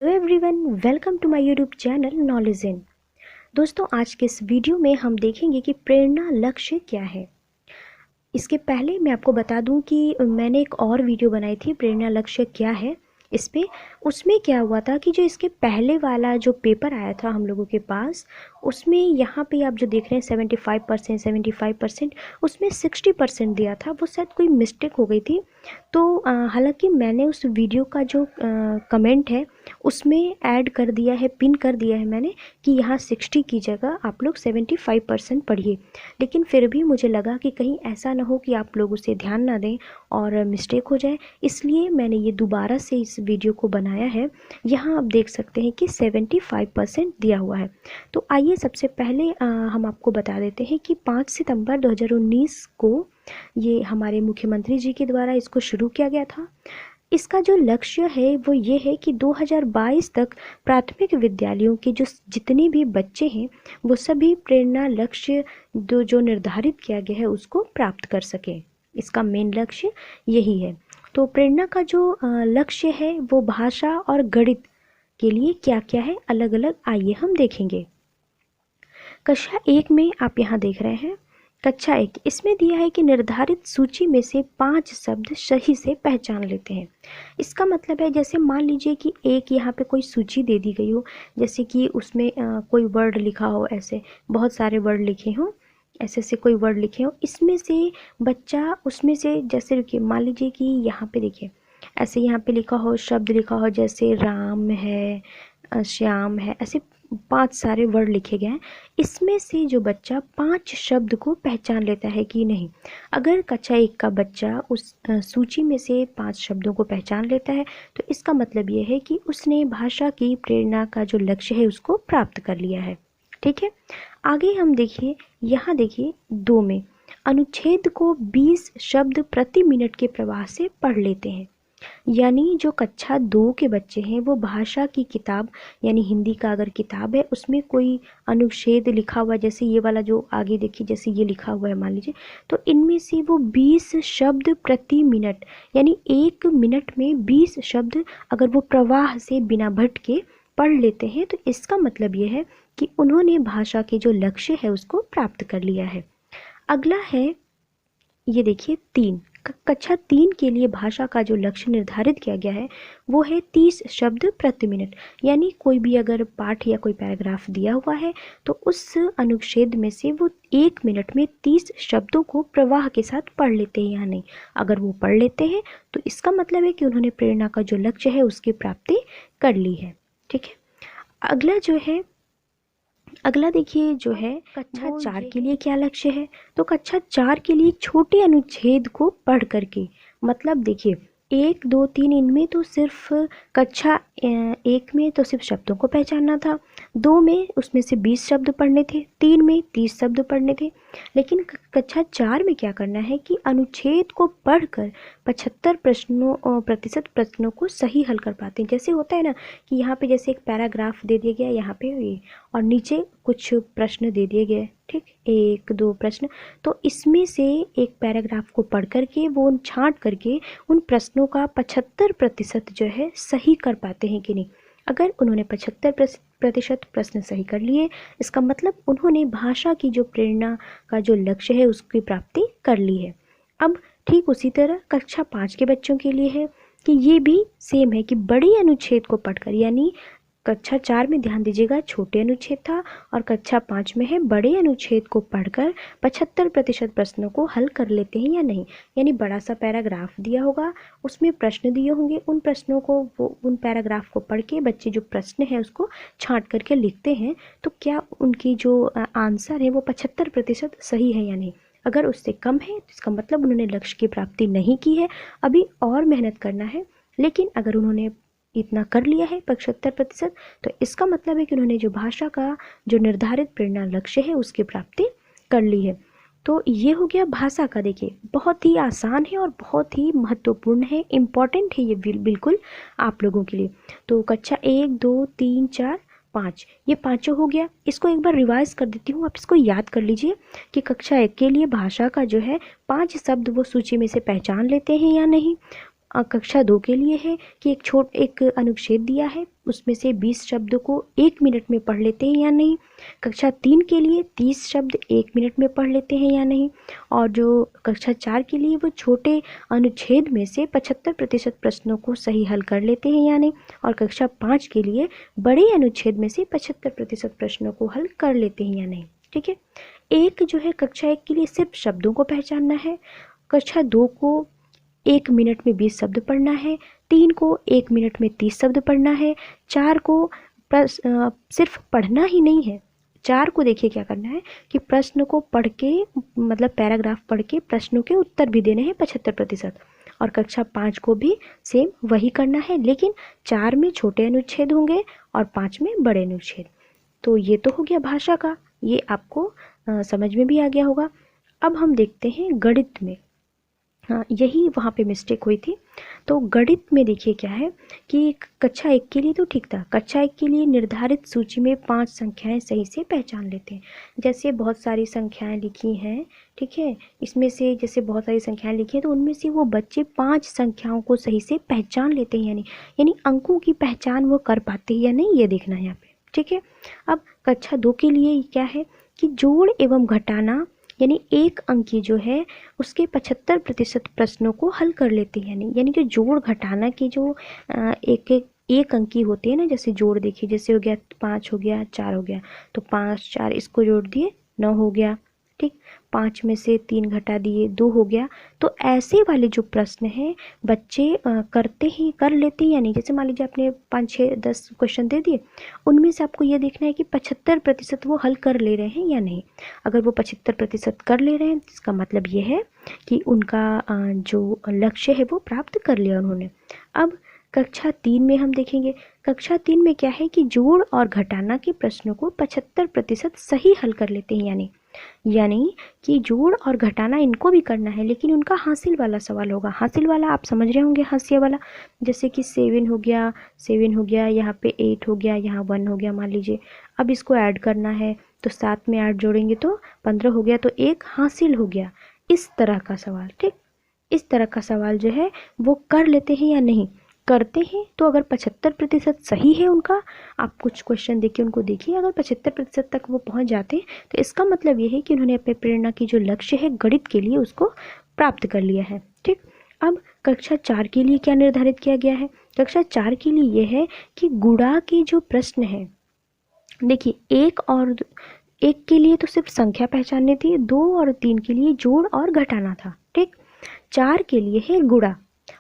Hello everyone, welcome to my YouTube channel knowledge in. दोस्तों, आज के इस वीडियो में हम देखेंगे कि प्रेरणा लक्ष्य क्या है। इसके पहले मैं आपको बता दूं कि मैंने एक और वीडियो बनाई थी, प्रेरणा लक्ष्य क्या है इस पे। उसमें क्या हुआ था कि जो इसके पहले वाला जो पेपर आया था हम लोगों के पास, उसमें यहाँ पे आप जो देख रहे हैं 75%, उसमें 60% दिया था। वो शायद कोई मिस्टेक हो गई थी। तो हालांकि मैंने उस वीडियो का जो कमेंट है उसमें ऐड कर दिया है, पिन कर दिया है मैंने, कि यहाँ 60 की जगह आप लोग 75% पढ़िए। लेकिन फिर भी मुझे लगा कि कहीं ऐसा ना हो कि आप लोग उसे ध्यान ना दें और मिस्टेक हो जाए, इसलिए मैंने ये दोबारा से इस वीडियो को बनाया है। यहाँ आप देख सकते हैं कि 75% दिया हुआ है। तो आइए सबसे पहले हम आपको बता देते हैं कि 5 सितंबर 2019 को ये हमारे मुख्यमंत्री जी के द्वारा इसको शुरू किया गया था। इसका जो लक्ष्य है वो ये है कि 2022 तक प्राथमिक विद्यालयों के जितने भी बच्चे हैं वो सभी प्रेरणा लक्ष्य जो निर्धारित किया गया है उसको प्राप्त कर सकें। इसका मेन लक्ष्य यही है। तो प्रेरणा का जो लक्ष्य है वो भाषा और गणित के लिए क्या क्या है अलग अलग, आइए हम देखेंगे। कक्षा 1 में आप यहाँ देख रहे हैं, कक्षा 1 इसमें दिया है कि निर्धारित सूची में से 5 शब्द सही से पहचान लेते हैं। इसका मतलब है, जैसे मान लीजिए कि एक यहाँ पे कोई सूची दे दी गई हो, जैसे कि उसमें कोई वर्ड लिखा हो, ऐसे बहुत सारे वर्ड लिखे हों, ऐसे ऐसे कोई वर्ड लिखे हो, इसमें से बच्चा उसमें से, जैसे रुकिए, मान लीजिए कि यहाँ पे देखिए ऐसे यहाँ पे लिखा हो, शब्द लिखा हो, जैसे राम है, श्याम है, ऐसे 5 सारे वर्ड लिखे गए हैं। इसमें से जो बच्चा 5 शब्द को पहचान लेता है कि नहीं, अगर कक्षा 1 का बच्चा उस सूची में से 5 शब्दों को पहचान लेता है तो इसका मतलब ये है कि उसने भाषा की प्रेरणा का जो लक्ष्य है उसको प्राप्त कर लिया है। ठीक है, आगे हम देखिए, यहाँ देखिए 2 में अनुच्छेद को 20 शब्द प्रति मिनट के प्रवाह से पढ़ लेते हैं। यानी जो कक्षा 2 के बच्चे हैं वो भाषा की किताब, यानी हिंदी का अगर किताब है उसमें कोई अनुच्छेद लिखा हुआ है, जैसे ये वाला जो आगे देखिए, जैसे ये लिखा हुआ है मान लीजिए, तो इनमें से वो 20 शब्द प्रति मिनट, यानी 1 मिनट में 20 शब्द अगर वो प्रवाह से बिना भटके पढ़ लेते हैं तो इसका मतलब ये है कि उन्होंने भाषा के जो लक्ष्य है उसको प्राप्त कर लिया है। अगला है, ये देखिए 3, कक्षा 3 के लिए भाषा का जो लक्ष्य निर्धारित किया गया है वो है 30 शब्द प्रति मिनट। यानी कोई भी अगर पाठ या कोई पैराग्राफ दिया हुआ है तो उस अनुच्छेद में से वो 1 मिनट में 30 शब्दों को प्रवाह के साथ पढ़ लेते हैं या नहीं। अगर वो पढ़ लेते हैं तो इसका मतलब है कि उन्होंने प्रेरणा का जो लक्ष्य है उसकी प्राप्ति कर ली है। ठीक है, अगला जो है, अगला देखिए जो है कक्षा 4 के लिए क्या लक्ष्य है। तो कक्षा 4 के लिए छोटे अनुच्छेद को पढ़ करके, मतलब देखिए 1 2 3 इनमें तो सिर्फ कक्षा 1 में तो सिर्फ शब्दों को पहचानना था, 2 में उसमें से 20 शब्द पढ़ने थे, 3 में 30 शब्द पढ़ने थे। लेकिन कक्षा 4 में क्या करना है कि अनुच्छेद को पढ़कर 75% प्रश्नों को सही हल कर पाते हैं। जैसे होता है ना कि यहाँ पे जैसे एक पैराग्राफ दे दिया गया यहाँ पे ये, और नीचे कुछ प्रश्न दे दिए गए, ठीक, 1 2 प्रश्न, तो इसमें से एक पैराग्राफ को पढ़ करके वो छांट करके उन प्रश्नों का 75% जो है सही कर पाते हैं कि नहीं। अगर उन्होंने 75% प्रश्न सही कर लिए, इसका मतलब उन्होंने भाषा की जो प्रेरणा का जो लक्ष्य है उसकी प्राप्ति कर ली है। अब ठीक उसी तरह कक्षा 5 के बच्चों के लिए है कि ये भी सेम है कि बड़े अनुच्छेद को पढ़कर, यानी कक्षा 4 में ध्यान दीजिएगा छोटे अनुच्छेद था और कक्षा 5 में है बड़े अनुच्छेद को पढ़कर 75% प्रश्नों को हल कर लेते हैं या नहीं। यानी बड़ा सा पैराग्राफ दिया होगा, उसमें प्रश्न दिए होंगे, उन प्रश्नों को, वो उन पैराग्राफ को पढ़ के बच्चे जो प्रश्न है उसको छांट करके लिखते हैं, तो क्या उनकी जो आंसर है वो 75% सही है या नहीं। अगर उससे कम है तो इसका मतलब उन्होंने लक्ष्य की प्राप्ति नहीं की है, अभी और मेहनत करना है। लेकिन अगर उन्होंने इतना कर लिया है 75%, तो इसका मतलब है कि उन्होंने जो भाषा का जो निर्धारित प्रेरणा लक्ष्य है उसकी प्राप्ति कर ली है। तो ये हो गया भाषा का। देखिए बहुत ही आसान है और बहुत ही महत्वपूर्ण है, इम्पॉर्टेंट है ये बिल्कुल आप लोगों के लिए। तो कक्षा 1 2 3 4 5 ये पाँचों हो गया। इसको एक बार रिवाइज कर देती हूँ, आप इसको याद कर लीजिए कि कक्षा 1 के लिए भाषा का जो है 5 शब्द वो सूची में से पहचान लेते हैं या नहीं। कक्षा 2 के लिए है कि एक अनुच्छेद दिया है, उसमें से 20 शब्दों को 1 मिनट में पढ़ लेते हैं या नहीं। कक्षा 3 के लिए 30 शब्द 1 मिनट में पढ़ लेते हैं या नहीं। और जो कक्षा 4 के लिए वो छोटे अनुच्छेद में से 75% प्रश्नों को सही हल कर लेते हैं या नहीं। और कक्षा 5 के लिए बड़े अनुच्छेद में से 75% प्रश्नों को हल कर लेते हैं या नहीं। ठीक है। एक जो है कक्षा 1 के लिए सिर्फ शब्दों को पहचानना है। कक्षा 2 को 1 मिनट में 20 शब्द पढ़ना है। 3 को 1 मिनट में 30 शब्द पढ़ना है। 4 को सिर्फ पढ़ना ही नहीं है, 4 को देखिए क्या करना है कि प्रश्न को पढ़ के, मतलब पैराग्राफ पढ़ के प्रश्नों के उत्तर भी देने हैं 75%। और कक्षा 5 को भी सेम वही करना है, लेकिन 4 में छोटे अनुच्छेद होंगे और 5 में बड़े अनुच्छेद। तो ये तो हो गया भाषा का, ये आपको समझ में भी आ गया होगा। अब हम देखते हैं गणित में। हाँ, यही वहाँ पे मिस्टेक हुई थी। तो गणित में देखिए क्या है कि कक्षा 1 के लिए तो ठीक था। कक्षा 1 के लिए निर्धारित सूची में 5 संख्याएं सही से पहचान लेते हैं। जैसे बहुत सारी संख्याएं लिखी हैं, ठीक है, इसमें से जैसे बहुत सारी संख्याएं लिखी हैं तो उनमें से वो बच्चे 5 संख्याओं को सही से पहचान लेते हैं यानी अंकों की पहचान वो कर पाते हैं या नहीं, ये देखना है यहाँ पे। ठीक है। अब कक्षा 2 के लिए क्या है कि जोड़ एवं घटाना यानी 1 अंकी जो है उसके 75% प्रश्नों को हल कर लेते हैं। यानी जो जोड़ घटाना की जो एक अंकी होते हैं ना, जैसे जोड़ देखिए, जैसे हो गया 5 हो गया 4 हो गया, तो 5 4 इसको जोड़ दिए 9 हो गया। ठीक, 5 में से 3 घटा दिए 2 हो गया। तो ऐसे वाले जो प्रश्न हैं बच्चे करते ही कर लेते हैं या नहीं। जैसे मान लीजिए आपने 5 6 10 क्वेश्चन दे दिए, उनमें से आपको ये देखना है कि 75% वो हल कर ले रहे हैं या नहीं। अगर वो 75% कर ले रहे हैं तो इसका मतलब ये है कि उनका जो लक्ष्य है वो प्राप्त कर लिया उन्होंने। अब कक्षा 3 में हम देखेंगे। कक्षा 3 में क्या है कि जोड़ और घटाना के प्रश्नों को 75% सही हल कर लेते हैं। यानी कि जोड़ और घटाना इनको भी करना है, लेकिन उनका हासिल वाला सवाल होगा। हासिल वाला आप समझ रहे होंगे, हाशिया वाला, जैसे कि 7 हो गया, यहाँ पे 8 हो गया, यहाँ 1 हो गया मान लीजिए। अब इसको ऐड करना है तो 7 में 8 जोड़ेंगे तो 15 हो गया, तो 1 हासिल हो गया। इस तरह का सवाल, ठीक, इस तरह का सवाल जो है वो कर लेते हैं या नहीं। करते हैं तो अगर 75% सही है उनका, आप कुछ क्वेश्चन देखिए उनको देखिए, अगर 75% तक वो पहुंच जाते हैं तो इसका मतलब ये है कि उन्होंने अपने प्रेरणा की जो लक्ष्य है गणित के लिए उसको प्राप्त कर लिया है। ठीक। अब कक्षा 4 के लिए क्या निर्धारित किया गया है। कक्षा 4 के लिए यह है कि गुणा के जो प्रश्न है, देखिए 1 के लिए तो सिर्फ संख्या पहचाननी थी, 2 और 3 के लिए जोड़ और घटाना था। ठीक। 4 के लिए है गुणा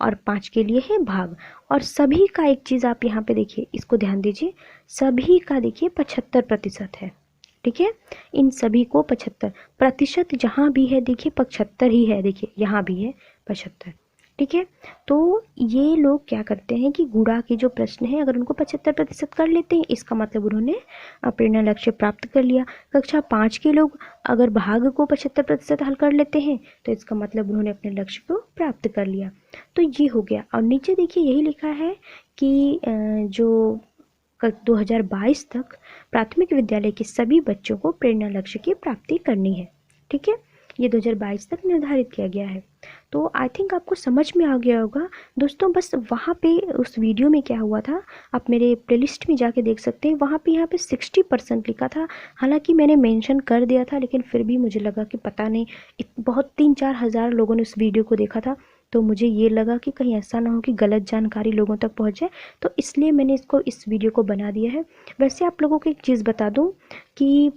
और 5 के लिए है भाग। और सभी का एक चीज़ आप यहाँ पे देखिए, इसको ध्यान दीजिए, सभी का देखिए 75% है। ठीक है, इन सभी को 75% जहाँ भी है देखिए 75 ही है, देखिए यहाँ भी है 75। ठीक है, तो ये लोग क्या करते हैं कि गुणा के जो प्रश्न है अगर उनको 75% कर लेते हैं, इसका मतलब उन्होंने प्रेरणा लक्ष्य प्राप्त कर लिया। कक्षा 5 के लोग अगर भाग को 75% हल कर लेते हैं तो इसका मतलब उन्होंने अपने लक्ष्य को प्राप्त कर लिया। तो ये हो गया। और नीचे देखिए यही लिखा है कि जो 2022 तक प्राथमिक विद्यालय के सभी बच्चों को प्रेरणा लक्ष्य की प्राप्ति करनी है। ठीक है, ये 2022 तक निर्धारित किया गया है। तो आई थिंक आपको समझ में आ गया होगा दोस्तों। बस वहाँ पे उस वीडियो में क्या हुआ था, आप मेरे प्लेलिस्ट में जाके देख सकते हैं। वहाँ पे यहाँ पे 60% लिखा था, हालांकि मैंने मेंशन कर दिया था, लेकिन फिर भी मुझे लगा कि पता नहीं, बहुत 3-4 हज़ार लोगों ने उस वीडियो को देखा था, तो मुझे ये लगा कि कहीं ऐसा ना हो कि गलत जानकारी लोगों तक पहुँच जाए, तो इसलिए मैंने इस वीडियो को बना दिया है। वैसे आप लोगों को एक चीज़ बता दूँ कि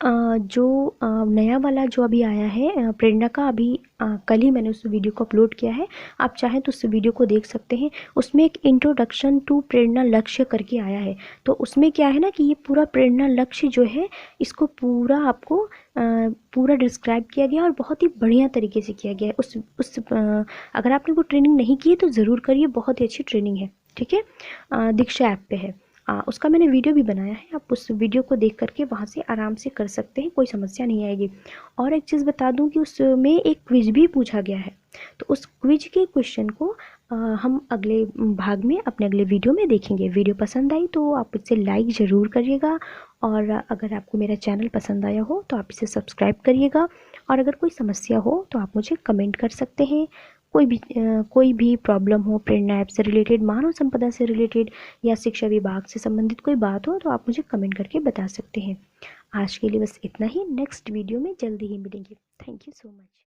जो नया वाला जो अभी आया है प्रेरणा का, अभी कल ही मैंने उस वीडियो को अपलोड किया है, आप चाहें तो उस वीडियो को देख सकते हैं। उसमें एक इंट्रोडक्शन टू प्रेरणा लक्ष्य करके आया है। तो उसमें क्या है ना कि ये पूरा प्रेरणा लक्ष्य जो है इसको पूरा आपको पूरा डिस्क्राइब किया गया और बहुत ही बढ़िया तरीके से किया गया है। अगर आपने वो ट्रेनिंग नहीं की है तो ज़रूर करिए, बहुत ही अच्छी ट्रेनिंग है। ठीक है, दीक्षा ऐप पे है। उसका मैंने वीडियो भी बनाया है, आप उस वीडियो को देख करके वहाँ से आराम से कर सकते हैं, कोई समस्या नहीं आएगी। और एक चीज़ बता दूं कि उसमें एक क्विज भी पूछा गया है, तो उस क्विज के क्वेश्चन को हम अगले भाग में अपने अगले वीडियो में देखेंगे। वीडियो पसंद आई तो आप इसे लाइक ज़रूर करिएगा, और अगर आपको मेरा चैनल पसंद आया हो तो आप इसे सब्सक्राइब करिएगा। और अगर कोई समस्या हो तो आप मुझे कमेंट कर सकते हैं। कोई भी प्रॉब्लम हो प्रेरणा ऐप से रिलेटेड, मानव संपदा से रिलेटेड या शिक्षा विभाग से संबंधित कोई बात हो तो आप मुझे कमेंट करके बता सकते हैं। आज के लिए बस इतना ही, नेक्स्ट वीडियो में जल्दी ही मिलेंगे। Thank you so much.